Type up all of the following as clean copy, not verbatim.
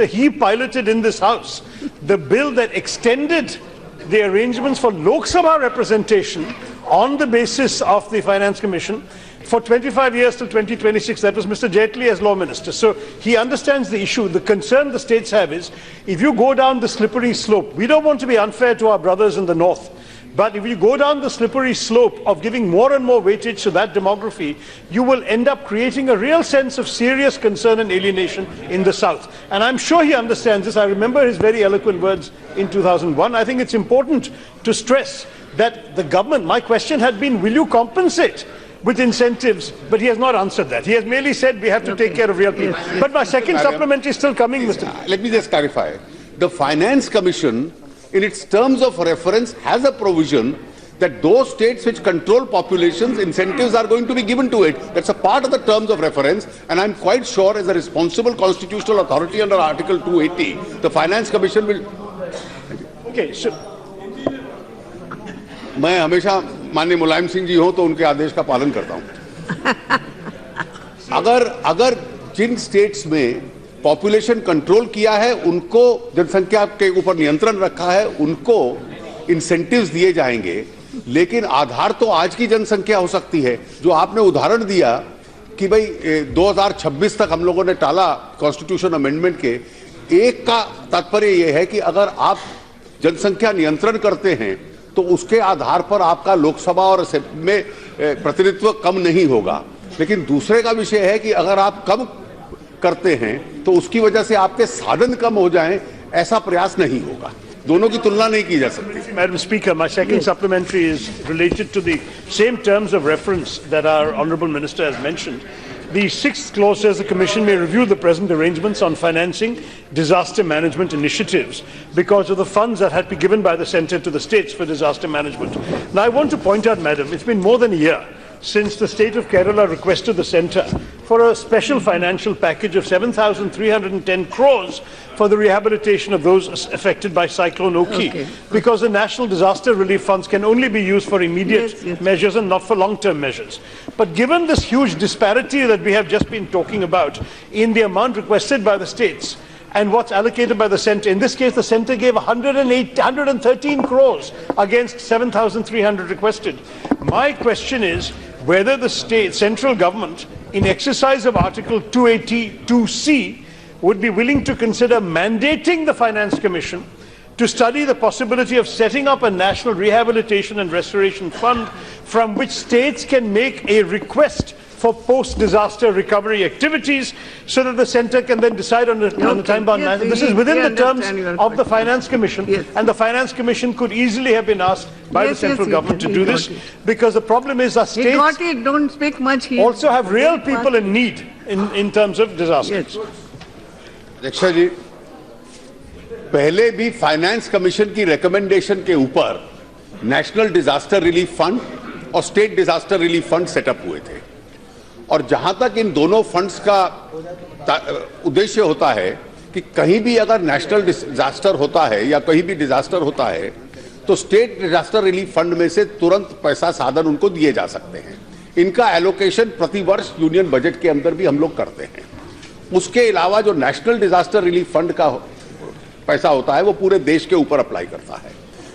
He piloted in this House the bill that extended the arrangements for Lok Sabha representation on the basis of the Finance Commission for 25 years till 2026. That was Mr. Jaitley as Law Minister. So he understands the issue. The concern the states have is, if you go down the slippery slope, we don't want to be unfair to our brothers in the north, but if you go down the slippery slope of giving more and more weightage to that demography, you will end up creating a real sense of serious concern and alienation in the south. And I'm sure he understands this. I remember his very eloquent words in 2001. I think it's important to stress that the government, my question had been, will you compensate with incentives? But he has not answered that. He has merely said we have to take care of real people. Yes. But my second supplementary is still coming, Mr. Let me just clarify. The Finance Commission, in its terms of reference, has a provision that those states which control populations, incentives are going to be given to it. That's a part of the terms of reference, and I'm quite sure as a responsible constitutional authority under Article 280, the Finance Commission will... Okay, so... मैं हमेशा माननीय मुलायम सिंह जी हो तो उनके आदेश का पालन करता हूं। अगर जिन स्टेट्स में पॉपुलेशन कंट्रोल किया है, उनको जनसंख्या के ऊपर नियंत्रण रखा है, उनको इंसेंटिव्स दिए जाएंगे, लेकिन आधार तो आज की जनसंख्या हो सकती है। जो आपने उदाहरण दिया कि भाई 2026 तक हम लोगों ने टाला कॉन्स्टिट्यूशन अमेंडमेंट के, एक का तात्पर्य यह है कि अगर आप जनसंख्या नियंत्रण करते हैं तो उसके आधार पर आपका लोकसभा और में प्रतिनिधित्व कम नहीं होगा, लेकिन दूसरे का विषय है कि अगर आप कम करते हैं तो उसकी वजह से आपके साधन कम हो जाएं, ऐसा प्रयास नहीं होगा। दोनों की तुलना नहीं की जा सकती। Madam Speaker, my second supplementary is related to the same terms of reference that our Honourable Minister has mentioned. The 6th clause says the Commission may review the present arrangements on financing disaster management initiatives because of the funds that had been given by the Centre to the states for disaster management. Now, I want to point out, Madam, it's been more than a year since the state of Kerala requested the Centre for a special financial package of 7,310 crores for the rehabilitation of those affected by Cyclone Oki, because the National Disaster Relief Funds can only be used for immediate measures and not for long-term measures. But given this huge disparity that we have just been talking about in the amount requested by the states and what's allocated by the Centre, in this case the Centre gave 113 crores against 7,300 requested. My question is whether the central government, in exercise of Article 282C, would be willing to consider mandating the Finance Commission to study the possibility of setting up a national rehabilitation and restoration fund from which states can make a request for post-disaster recovery activities, so that the Centre can then decide on a time-bound manner. This is within the terms of the Finance Commission, and the Finance Commission could easily have been asked by the central government to do this, because the problem is our states don't speak much here. Also have real people in need in terms of disasters. अध्यक्षा जी, पहले भी finance commission की recommendation के ऊपर national disaster relief fund और state disaster relief fund setup हुए थे, और जहां तक इन दोनों फंड्स का उद्देश्य होता है कि कहीं भी अगर नेशनल डिजास्टर होता है या कहीं भी डिजास्टर होता है तो स्टेट डिजास्टर रिलीफ फंड में से तुरंत पैसा साधन उनको दिए जा सकते हैं। इनका एलोकेशन प्रतिवर्ष यूनियन बजट के अंदर भी हम लोग करते हैं। उसके अलावा जो नेशनल डिजास्टर रिलीफ फंड का पैसा होता है वो पूरे देश के ऊपर अप्लाई करता है।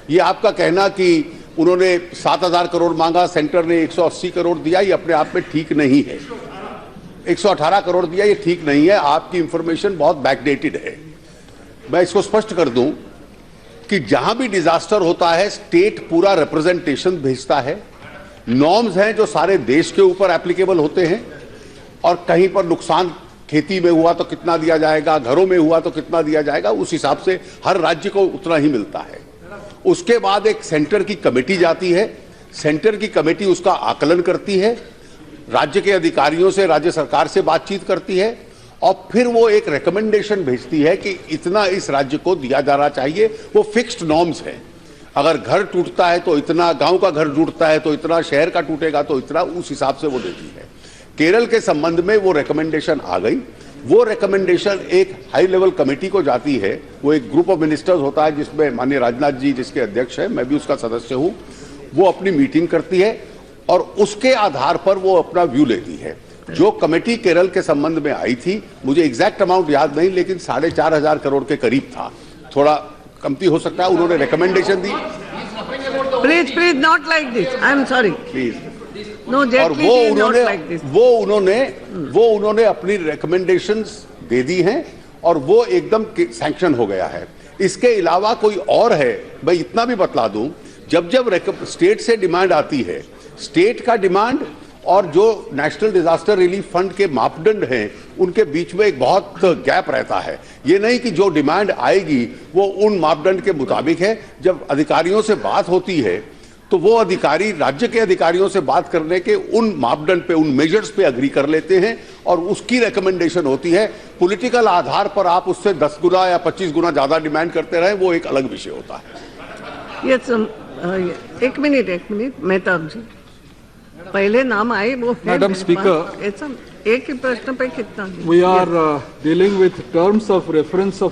ये आपका कहना कि उन्होंने 7,000 करोड़ मांगा, सेंटर ने 180 करोड़ दिया, ये अपने आप में ठीक नहीं है। 118 करोड़ दिया, ये ठीक नहीं है। आपकी इंफॉर्मेशन बहुत बैकडेटेड है। मैं इसको स्पष्ट कर दूं कि जहां भी डिजास्टर होता है स्टेट पूरा रिप्रेजेंटेशन भेजता है, नॉर्म्स हैं जो सारे देश के ऊपर एप्लीकेबल होते हैं, और कहीं पर नुकसान खेती में हुआ तो कितना दिया जाएगा, घरों में हुआ तो कितना दिया जाएगा, उस हिसाब से हर राज्य को उतना ही मिलता है। उसके बाद एक सेंटर की कमेटी जाती है, सेंटर की कमेटी उसका आकलन करती है, राज्य के अधिकारियों से, राज्य सरकार से बातचीत करती है, और फिर वो एक रिकमेंडेशन भेजती है कि इतना इस राज्य को दिया जाना चाहिए। वो फिक्स्ड नॉर्म्स है। अगर घर टूटता है तो इतना, गांव का घर टूटता है तो इतना, शहर का टूटेगा तो इतना, उस हिसाब से वो देती है। केरल के संबंध में वो रिकमेंडेशन आ गई। वो रिकमेंडेशन एक हाई लेवल कमेटी को जाती है। वो एक ग्रुप ऑफ मिनिस्टर्स होता है जिसमें माननीय राजनाथ जी जिसके अध्यक्ष हैं, मैं भी उसका सदस्य हूं। वो अपनी मीटिंग करती है और उसके आधार पर वो अपना व्यू लेती है। जो कमेटी केरल के संबंध में आई थी, मुझे एग्जैक्ट अमाउंट याद नहीं, लेकिन 4,500 करोड़ के करीब था, थोड़ा कमती हो सकता है। उन्होंने रिकमेंडेशन दी। Please not like this, I am sorry please. No, और वो उन्होंने अपनी रिकमेंडेशंस दे दी हैं और वो एकदम सैंक्शन हो गया है। इसके अलावा कोई और है, मैं इतना भी बतला दूं, जब स्टेट से डिमांड आती है, स्टेट का डिमांड और जो नेशनल डिजास्टर रिलीफ फंड के मापदंड हैं, उनके बीच में एक बहुत गैप रहता है। ये नहीं कि जो डिमांड आएगी वो उन मापदंड के मुताबिक है। जब अधिकारियों से बात होती है तो वो अधिकारी राज्य के अधिकारियों से बात करने के उन मापदंड पे, उन मेजर्स पे अग्री कर लेते हैं और उसकी रिकमेंडेशन होती है। पॉलिटिकल आधार पर आप उससे 10 गुना या 25 गुना ज्यादा डिमांड करते रहे, वो एक अलग विषय होता है। एक मिनट मेहता जी, पहले नाम आए वो। मैडम स्पीकर, एक ही प्रश्न पे कितना? We are dealing with terms of reference of